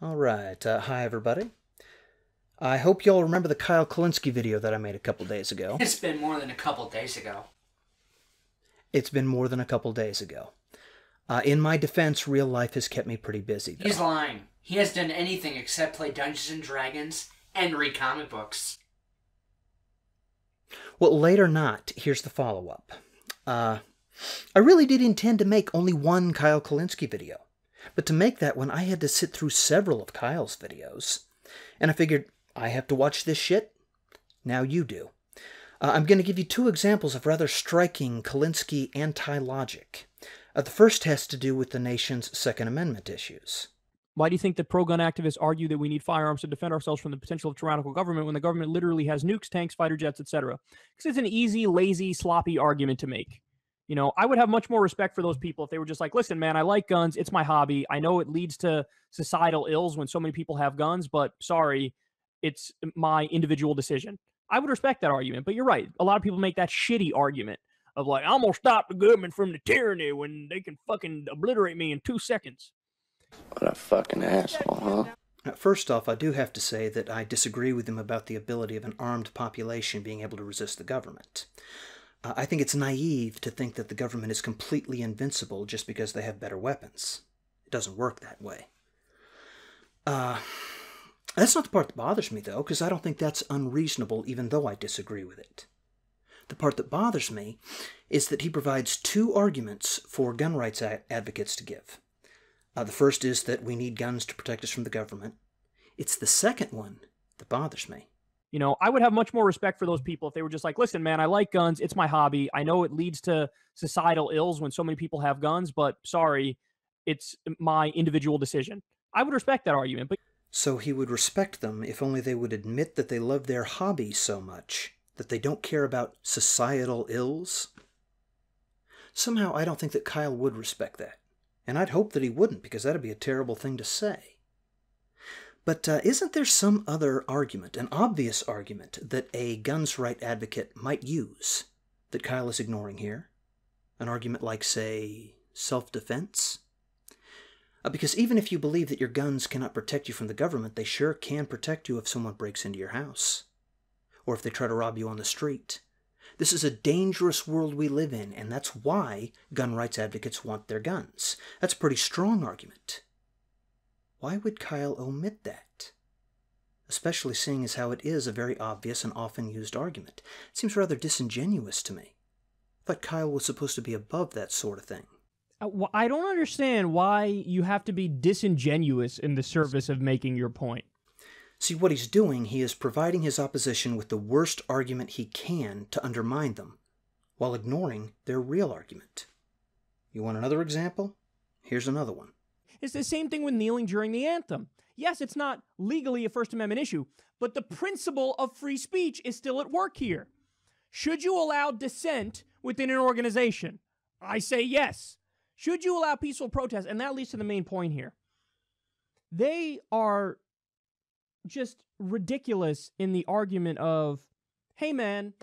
All right. Hi, everybody. I hope y'all remember the Kyle Kulinski video that I made a couple days ago. It's been more than a couple days ago. It's been more than a couple days ago. In my defense, real life has kept me pretty busy, though. He's lying. He hasn't done anything except play Dungeons and Dragons and read comic books. Well, late or not, here's the follow-up. I really did intend to make only one Kyle Kulinski video. But to make that one, I had to sit through several of Kyle's videos. And I figured, I have to watch this shit? Now you do. I'm going to give you two examples of rather striking Kulinski anti-logic. The first has to do with the nation's Second Amendment issues. Why do you think that pro-gun activists argue that we need firearms to defend ourselves from the potential of tyrannical government when the government literally has nukes, tanks, fighter jets, etc.? Because it's an easy, lazy, sloppy argument to make. You know, I would have much more respect for those people if they were just like, listen, man, I like guns. It's my hobby. I know it leads to societal ills when so many people have guns, but sorry, it's my individual decision. I would respect that argument, but you're right. A lot of people make that shitty argument of like, I'm going to stop the government from the tyranny when they can fucking obliterate me in 2 seconds. What a fucking asshole, huh? First off, I do have to say that I disagree with him about the ability of an armed population being able to resist the government. I think it's naive to think that the government is completely invincible just because they have better weapons. It doesn't work that way. That's not the part that bothers me, though, because I don't think that's unreasonable, even though I disagree with it. The part that bothers me is that he provides two arguments for gun rights advocates to give. The first is that we need guns to protect us from the government. It's the second one that bothers me. You know, I would have much more respect for those people if they were just like, listen, man, I like guns. It's my hobby. I know it leads to societal ills when so many people have guns, but sorry, it's my individual decision. I would respect that argument. But so he would respect them if only they would admit that they love their hobby so much that they don't care about societal ills? Somehow I don't think that Kyle would respect that. And I'd hope that he wouldn't, because that'd be a terrible thing to say. But isn't there some other argument, an obvious argument, that a guns right advocate might use that Kyle is ignoring here? An argument like, say, self-defense? Because even if you believe that your guns cannot protect you from the government, they sure can protect you if someone breaks into your house. Or if they try to rob you on the street. This is a dangerous world we live in, and that's why gun rights advocates want their guns. That's a pretty strong argument. Why would Kyle omit that? Especially seeing as how it is a very obvious and often used argument. It seems rather disingenuous to me. I thought Kyle was supposed to be above that sort of thing. I don't understand why you have to be disingenuous in the service of making your point. See, what he's doing, he is providing his opposition with the worst argument he can to undermine them, while ignoring their real argument. You want another example? Here's another one. It's the same thing with kneeling during the anthem. Yes, it's not legally a First Amendment issue, but the principle of free speech is still at work here. Should you allow dissent within an organization? I say yes. Should you allow peaceful protest? And that leads to the main point here. They are just ridiculous in the argument of, hey man,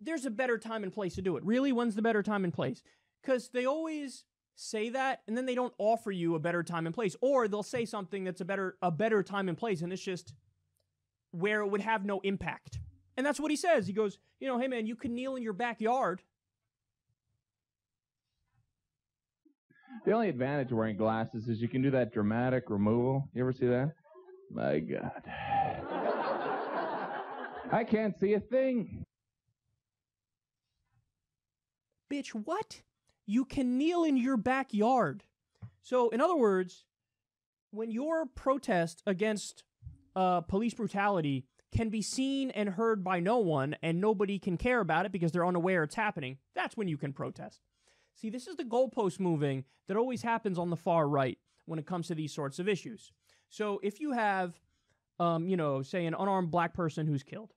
there's a better time and place to do it. Really? When's the better time and place? Because they always say that, and then they don't offer you a better time and place. Or they'll say something that's a better time and place, and it's just where it would have no impact. And that's what he says. He goes, you know, hey man, you can kneel in your backyard. The only advantage of wearing glasses is you can do that dramatic removal. You ever see that? My God. I can't see a thing. Bitch, what? You can kneel in your backyard. So, in other words, when your protest against police brutality can be seen and heard by no one, and nobody can care about it because they're unaware it's happening, that's when you can protest. See, this is the goalpost moving that always happens on the far right when it comes to these sorts of issues. So if you have, say an unarmed black person who's killed,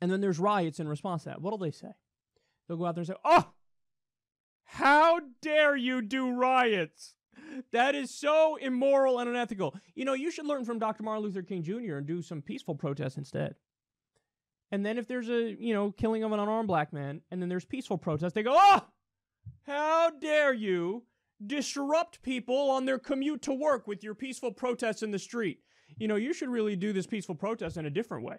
and then there's riots in response to that, what'll they say? They'll go out there and say, oh, how dare you do riots? That is so immoral and unethical. You know, you should learn from Dr. Martin Luther King Jr. and do some peaceful protests instead. And then if there's a, killing of an unarmed black man, and then there's peaceful protest, they go, oh, how dare you disrupt people on their commute to work with your peaceful protests in the street. You know, you should really do this peaceful protest in a different way.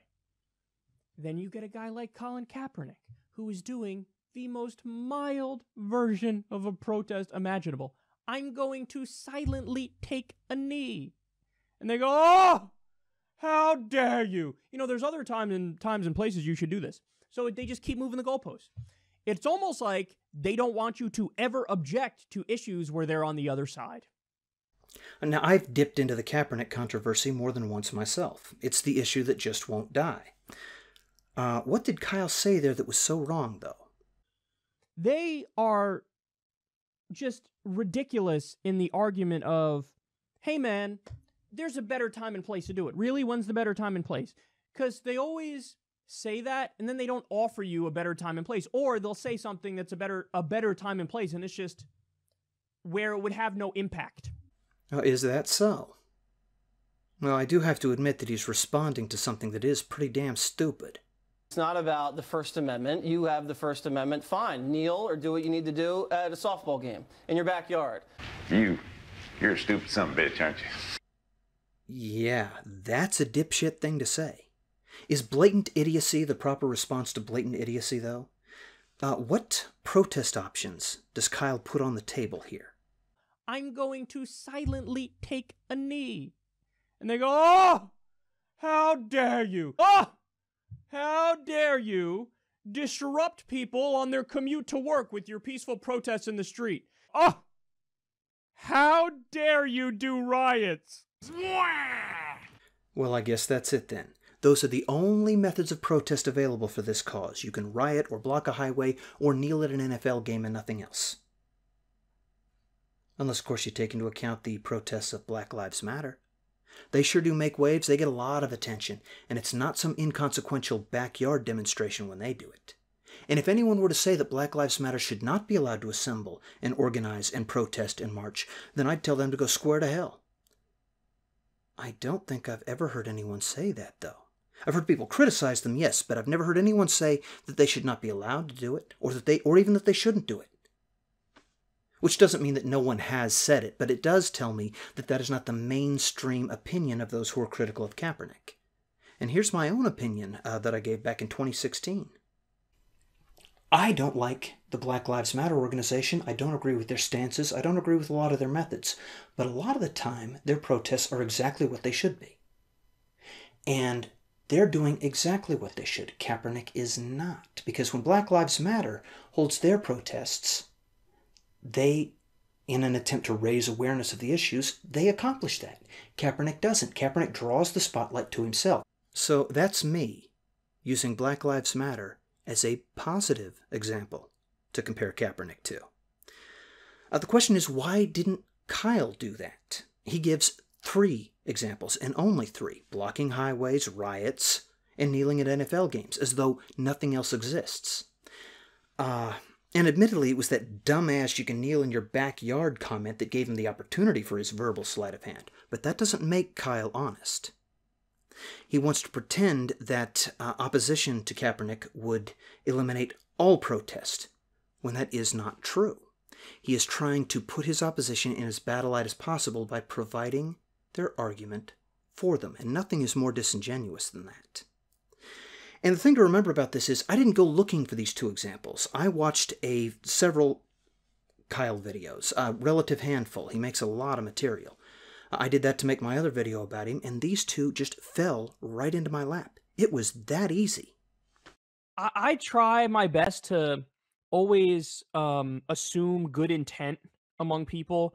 Then you get a guy like Colin Kaepernick, who is doing the most mild version of a protest imaginable. I'm going to silently take a knee. And they go, oh, how dare you? You know, there's other times and places you should do this. So they just keep moving the goalposts. It's almost like they don't want you to ever object to issues where they're on the other side. Now, I've dipped into the Kaepernick controversy more than once myself. It's the issue that just won't die. What did Kyle say there that was so wrong, though? They are just ridiculous in the argument of, hey, man, there's a better time and place to do it. Really? When's the better time and place? Because they always say that, and then they don't offer you a better time and place. Or they'll say something that's a better time and place, and it's just where it would have no impact. Is that so? Well, I do have to admit that he's responding to something that is pretty damn stupid. It's not about the First Amendment. You have the First Amendment. Fine. Kneel or do what you need to do at a softball game in your backyard. You're a stupid son of a bitch, aren't you? Yeah, that's a dipshit thing to say. Is blatant idiocy the proper response to blatant idiocy, though? What protest options does Kyle put on the table here? I'm going to silently take a knee. And they go, oh, how dare you? Oh, how dare you disrupt people on their commute to work with your peaceful protests in the street? Oh, how dare you do riots? Well, I guess that's it then. Those are the only methods of protest available for this cause. You can riot or block a highway or kneel at an NFL game and nothing else. Unless, of course, you take into account the protests of Black Lives Matter. They sure do make waves. They get a lot of attention, and it's not some inconsequential backyard demonstration when they do it. And if anyone were to say that Black Lives Matter should not be allowed to assemble and organize and protest and march, then I'd tell them to go square to hell. I don't think I've ever heard anyone say that, though. I've heard people criticize them, yes, but I've never heard anyone say that they should not be allowed to do it, or even that they shouldn't do it. Which doesn't mean that no one has said it, but it does tell me that that is not the mainstream opinion of those who are critical of Kaepernick. And here's my own opinion that I gave back in 2016. I don't like the Black Lives Matter organization. I don't agree with their stances. I don't agree with a lot of their methods. But a lot of the time, their protests are exactly what they should be. And they're doing exactly what they should. Kaepernick is not. Because when Black Lives Matter holds their protests, they, in an attempt to raise awareness of the issues, they accomplish that. Kaepernick doesn't. Kaepernick draws the spotlight to himself. So that's me using Black Lives Matter as a positive example to compare Kaepernick to. The question is, why didn't Kyle do that? He gives 3 examples, and only 3. Blocking highways, riots, and kneeling at NFL games, as though nothing else exists. And admittedly, it was that dumbass "you can kneel in your backyard" comment that gave him the opportunity for his verbal sleight of hand. But that doesn't make Kyle honest. He wants to pretend that opposition to Kaepernick would eliminate all protest, when that is not true. He is trying to put his opposition in as bad a light as possible by providing their argument for them, and nothing is more disingenuous than that. And the thing to remember about this is, I didn't go looking for these 2 examples. I watched several Kyle videos, a relative handful. He makes a lot of material. I did that to make my other video about him, and these 2 just fell right into my lap. It was that easy. I try my best to always assume good intent among people.